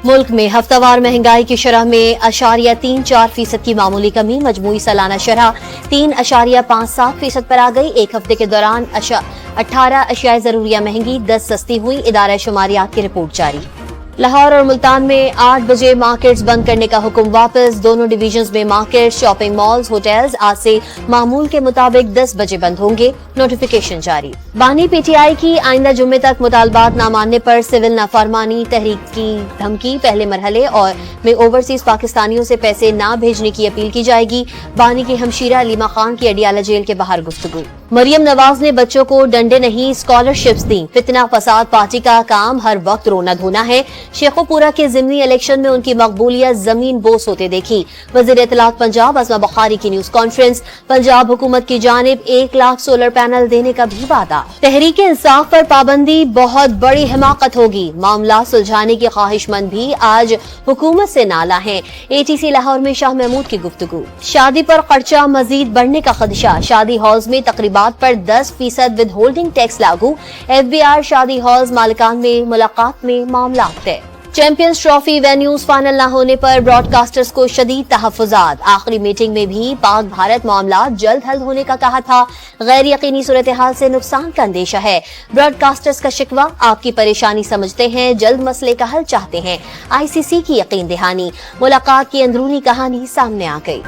ملک میں ہفتہ وار مہنگائی کی شرح میں 0.34% کی معمولی کمی، مجموعی سالانہ شرح 3.57% پر آ گئی۔ ایک ہفتے کے دوران 18 اشیاء ضروریہ مہنگی، 10 سستی ہوئی۔ ادارہ شماریات کی رپورٹ جاری۔ لاہور اور ملتان میں 8 بجے مارکیٹس بند کرنے کا حکم واپس، دونوں ڈویژنز میں مارکیٹس، شاپنگ مالز، ہوٹلز آج سے معمول کے مطابق 10 بجے بند ہوں گے، نوٹیفیکیشن جاری۔ بانی پی ٹی آئی کی آئندہ جمعے تک مطالبات نہ ماننے پر سول نافرمانی تحریک کی دھمکی، پہلے مرحلے میں اوورسیز پاکستانیوں سے پیسے نہ بھیجنے کی اپیل کی جائے گی۔ بانی کی ہمشیرہ علیمہ خان کی اڈیالہ جیل کے باہر گفتگو۔ مریم نواز نے بچوں کو ڈنڈے نہیں اسکالرشپس دیں، فتنہ فساد پارٹی کا کام، ہر وقت رونا دھونا ہے۔ شیخو پورہ کے ضمنی الیکشن میں ان کی مقبولیت زمین بوس ہوتے دیکھی۔ وزیر اطلاعات پنجاب عظمہ بخاری کی نیوز کانفرنس، پنجاب حکومت کی جانب 1 لاکھ سولر پینل دینے کا بھی وعدہ۔ تحریک انصاف پر پابندی بہت بڑی حماقت ہوگی، معاملہ سلجھانے کی خواہش مند بھی آج حکومت سے نالاں ہیں۔ اے ٹی سی لاہور میں شاہ محمود کی گفتگو۔ شادی پر خرچہ مزید بڑھنے کا خدشہ، شادی ہالز میں تقریبات پر 10% ود ہولڈنگ ٹیکس لاگو، ایف بی آر شادی ہالز مالکان میں ملاقات میں معاملات طے۔ چیمپئنز ٹرافی وینیوز فائنل نہ ہونے پر براڈ کاسٹرز کو شدید تحفظات، آخری میٹنگ میں بھی پاک بھارت معاملات جلد حل ہونے کا کہا تھا، غیر یقینی صورتحال سے نقصان کا اندیشہ ہے۔ براڈ کاسٹرز کا شکوہ، آپ کی پریشانی سمجھتے ہیں، جلد مسئلے کا حل چاہتے ہیں، آئی سی سی کی یقین دہانی، ملاقات کی اندرونی کہانی سامنے آ گئی۔